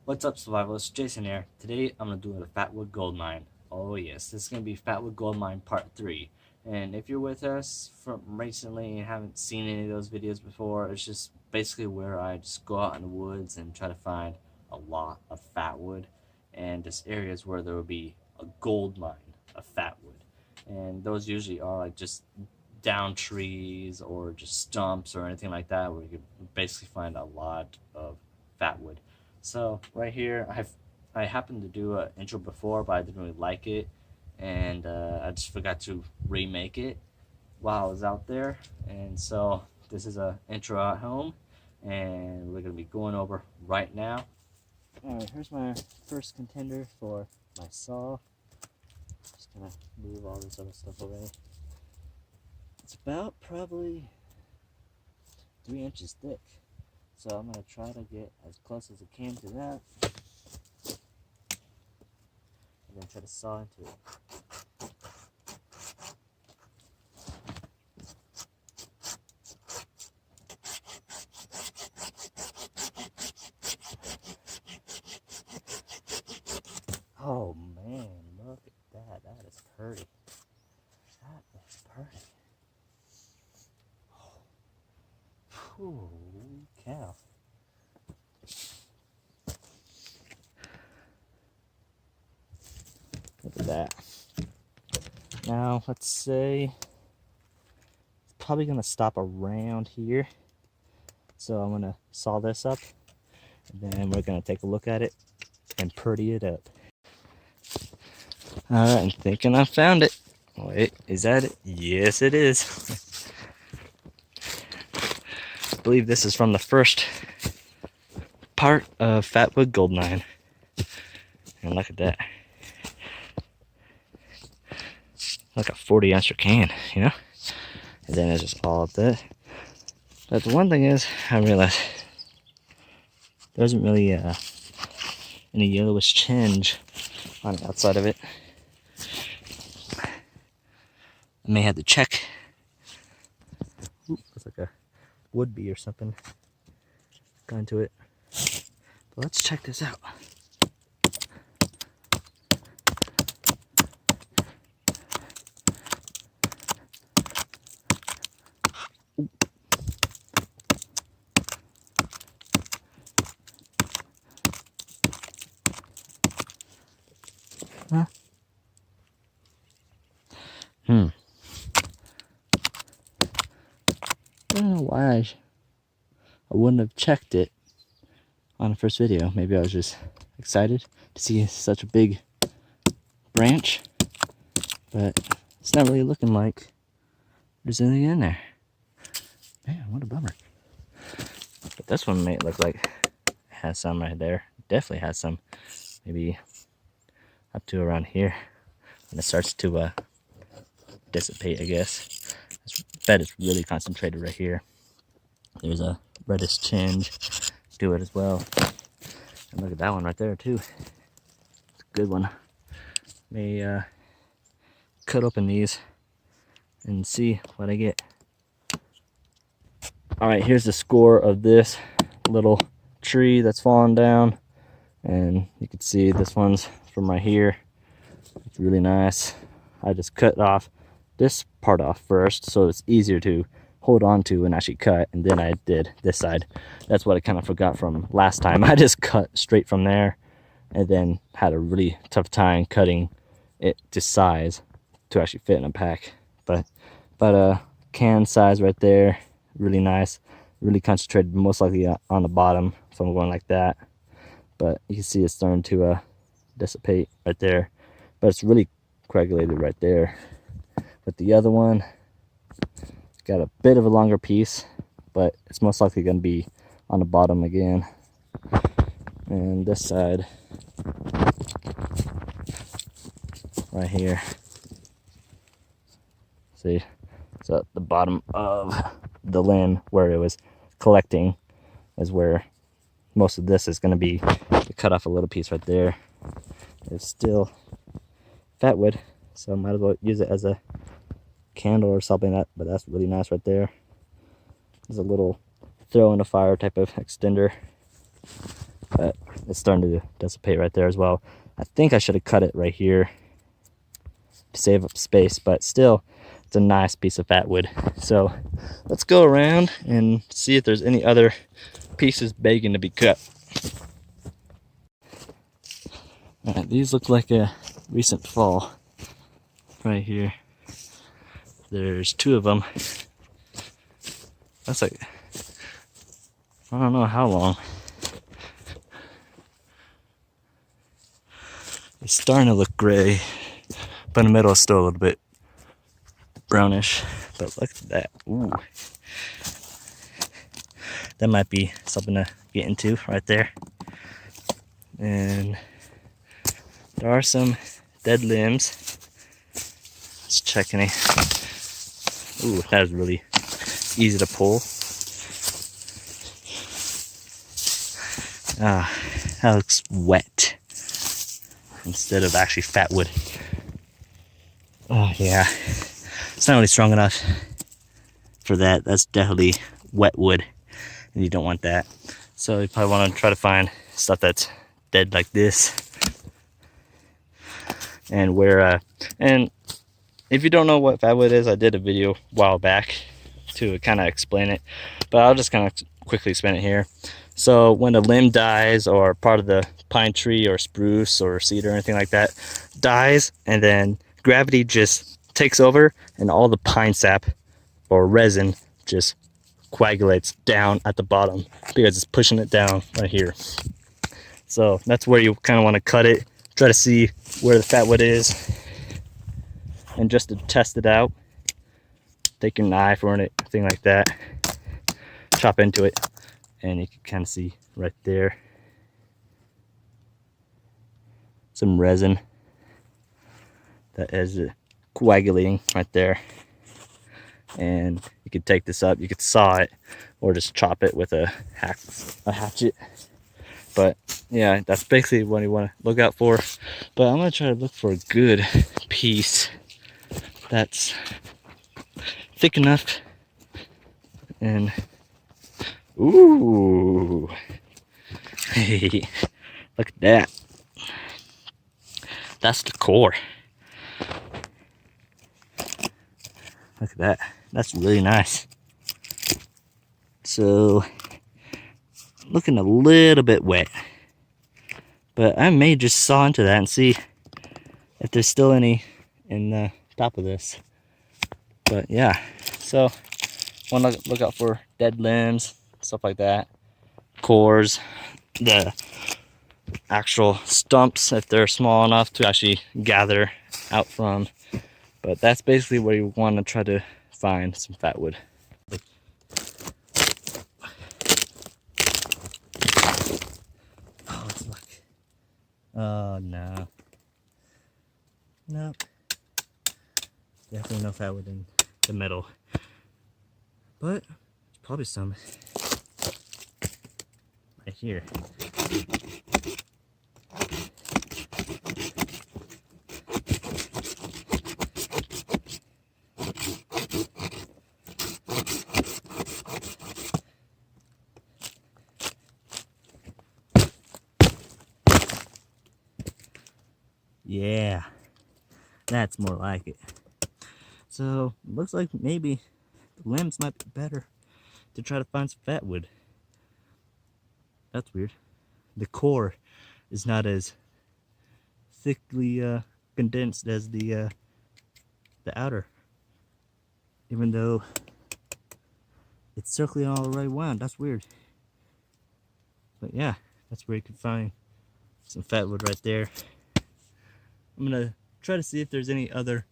What's up, survivalists? Jason here. Today I'm gonna do the Fatwood Gold Mine. Oh yes, this is gonna be Fatwood Gold Mine Part 3. And if you're with us from recently and haven't seen any of those videos before, it's just basically where I just go out in the woods and try to find a lot of fatwood and just areas where there will be a gold mine of fatwood. And those usually are like just down trees or just stumps or anything like that where you can basically find a lot of fatwood. So right here, I happened to do an intro before, but I didn't really like it, and I just forgot to remake it while I was out there. And so this is a intro at home, and we're gonna be going over right now. All right, here's my first contender for my saw. Just gonna move all this other stuff away. It's about probably 3 inches thick. So I'm going to try to get as close as I can to that. And then try to saw into it. Oh man, look at that. That is pretty. That is pretty. Holy cow. Look at that. Now, let's say it's probably going to stop around here. So I'm going to saw this up, and then we're going to take a look at it and pretty it up. Alright, I'm thinking I found it. Wait, is that it? Yes, it is. I believe this is from the first part of Fatwood Goldmine. And look at that. Like a 40-ounce can, you know? And then it's just all up there. But the one thing is, I realized there isn't really any yellowish tinge on the outside of it. I may have to check. Ooh, looks like a wood bee or something got into it. But let's check this out. Ooh. Huh? I don't know why I wouldn't have checked it on the first video. Maybe I was just excited to see such a big branch, but it's not really looking like there's anything in there. Man, what a bummer. But this one may look like it has some right there. Definitely has some, maybe up to around here when it starts to dissipate, I guess. I bet it's really concentrated right here. There's a reddish tinge to it as well. And look at that one right there too. It's a good one. May cut open these and see what I get. Alright, here's the score of this little tree that's fallen down. And you can see this one's from right here. It's really nice. I just cut off this part off first so it's easier to hold on to and actually cut, and then I did this side. That's what I kind of forgot from last time. I just cut straight from there and then had a really tough time cutting it to size to actually fit in a pack. But can size right there, really nice, really concentrated, most likely on the bottom, so I'm going like that. But you can see it's starting to dissipate right there, but it's really coagulated right there. But the other one got a bit of a longer piece, but it's most likely going to be on the bottom again. And this side right here, see, so at the bottom of the limb where it was collecting is where most of this is going to be. Cut off a little piece right there. It's still fatwood, so I might as well use it as a candle or something. But that's really nice right there. There's a little throw in a fire type of extender. but it's starting to dissipate right there as well. I think I should have cut it right here to save up space, but still, it's a nice piece of fatwood. So let's go around and see if there's any other pieces begging to be cut. All right, these look like a recent fall right here. There's 2 of them. That's like, I don't know how long. It's starting to look gray, but in the middle it's still a little bit brownish. But look at that. Ooh. That might be something to get into right there. And there are some dead limbs. Let's check any. Ooh, that is really easy to pull. Ah, that looks wet instead of actually fatwood. Oh yeah, it's not really strong enough for that. That's definitely wet wood, and you don't want that. So you probably want to try to find stuff that's dead like this. And where, and if you don't know what fatwood is, I did a video a while back to kind of explain it, but I'll just kind of quickly explain it here. So when a limb dies, or part of the pine tree or spruce or cedar or anything like that dies, and then gravity just takes over and all the pine sap or resin just coagulates down at the bottom because it's pushing it down right here. So that's where you kind of want to cut it, try to see where the fatwood is, and just to test it out, take your knife or anything like that, chop into it, and you can kind of see right there some resin that is coagulating right there. And you could take this up, you could saw it, or just chop it with a hatchet. But yeah, that's basically what you want to look out for. But I'm gonna try to look for a good piece that's thick enough. And ooh, hey, look at that. That's the core. Look at that. That's really nice. So, looking a little bit wet, but I may just saw into that and see if there's still any in the top of this. But yeah, so want to look out for dead limbs, stuff like that, cores, the actual stumps if they're small enough to actually gather out from. But that's basically where you want to try to find some fatwood. Oh, let's look. Oh no. Nope. Definitely no fatwood in the middle. But there's probably some right here. Yeah, that's more like it. So looks like maybe the limbs might be better to try to find some fatwood. That's weird. The core is not as thickly condensed as the outer, even though it's circling all the way around. That's weird. But yeah, that's where you can find some fatwood right there. I'm gonna try to see if there's any other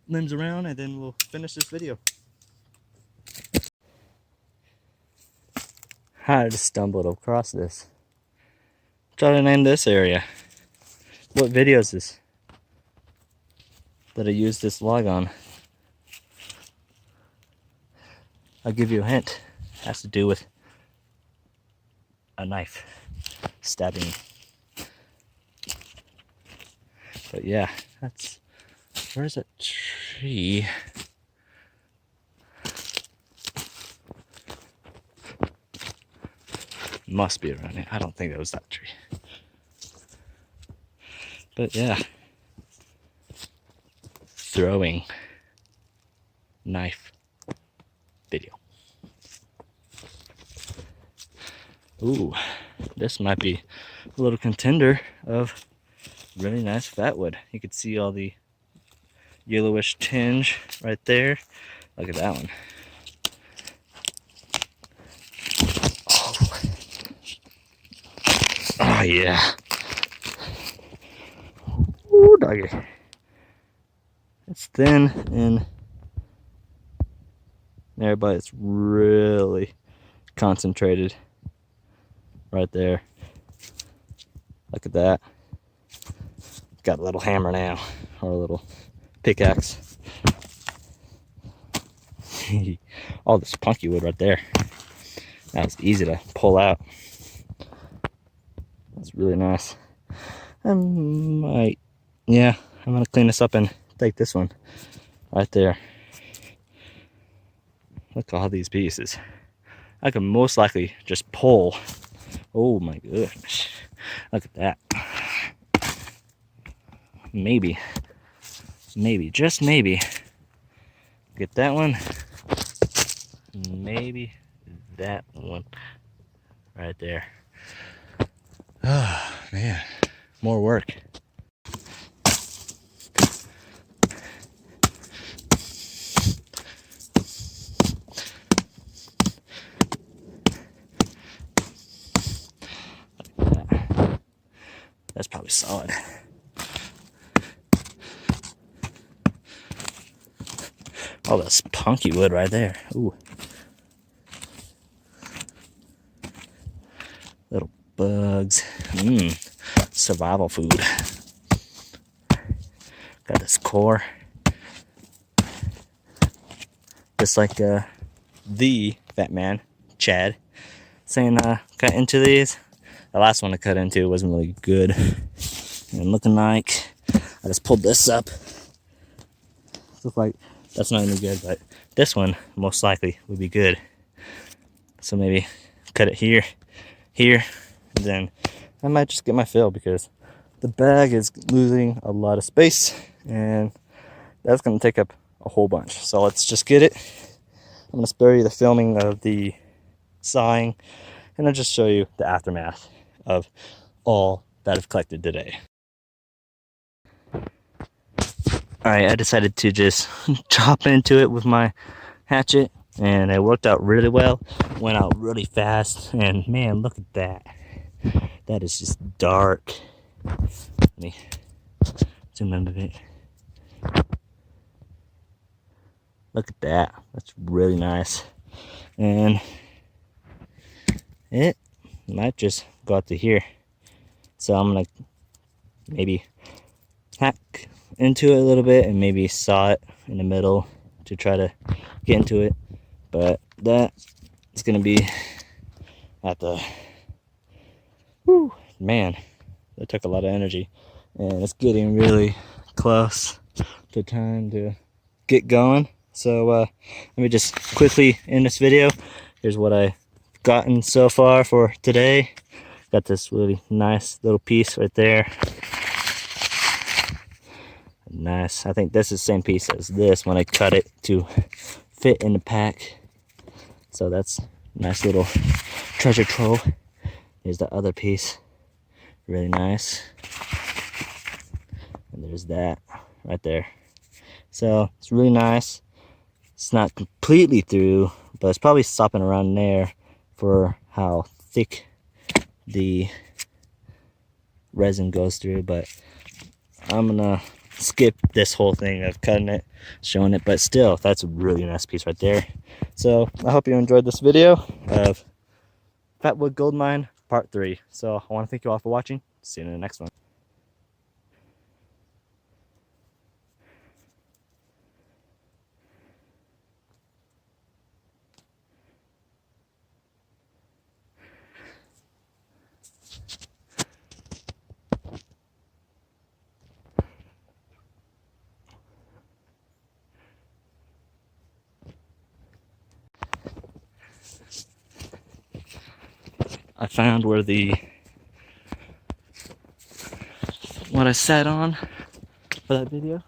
limbs around, and then we'll finish this video. I just stumbled across this. Try to name this area. What video is this that I used this log on? I'll give you a hint. It has to do with a knife stabbing. But yeah, that's, where's that tree? Must be around here. I don't think that was that tree. But yeah. Throwing knife video. Ooh, this might be a little contender of really nice fatwood. You can see all the yellowish tinge right there. Look at that one. Oh yeah. Ooh, doggy. It's thin in there, but it's really concentrated right there. Look at that. Got a little hammer now, or a little pickaxe. All this punky wood right there. That was easy to pull out. That's really nice. I'm gonna clean this up and take this one right there. Look at all these pieces. I could most likely just pull. Oh my goodness. Look at that. Maybe, just maybe, get that one. Maybe that one right there. Oh man, more work. That's probably solid. All this punky wood right there. Ooh. Little bugs. Survival food. Got this core. Just like the fat man, Chad, saying cut into these. The last one I cut into wasn't really good. And looking like I just pulled this up. Look like that's not any good, but this one most likely would be good. So maybe cut it here, and then I might just get my fill because the bag is losing a lot of space and that's gonna take up a whole bunch. So let's just get it. I'm gonna spare you the filming of the sawing and I'll just show you the aftermath of all that I've collected today. Alright, I decided to just chop into it with my hatchet and it worked out really well. Went out really fast and man, look at that. That is just dark. Let me zoom in a bit. Look at that. That's really nice. And it might just go out to here. So I'm gonna maybe hack into it a little bit and maybe saw it in the middle to try to get into it. But that is gonna be at the man, that took a lot of energy and it's getting really close to time to get going. So let me just quickly end this video. Here's what I've gotten so far for today. Got this really nice little piece right there. Nice. I think this is the same piece as this when I cut it to fit in the pack. So that's a nice little treasure trove. Here's the other piece. Really nice. And there's that right there. So it's really nice. It's not completely through, but it's probably stopping around there for how thick the resin goes through. But I'm gonna skip this whole thing of cutting it, showing it, but still, that's a really nice piece right there. So I hope you enjoyed this video of Fatwood Gold Mine Part 3. So I want to thank you all for watching. See you in the next one. I found where what I sat on for that video,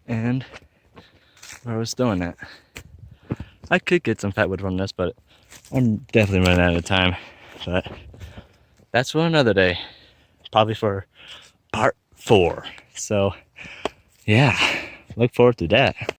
and where I was throwing it. I could get some fatwood from this, but I'm definitely running out of time. But that's for another day, probably for part 4. So yeah, look forward to that.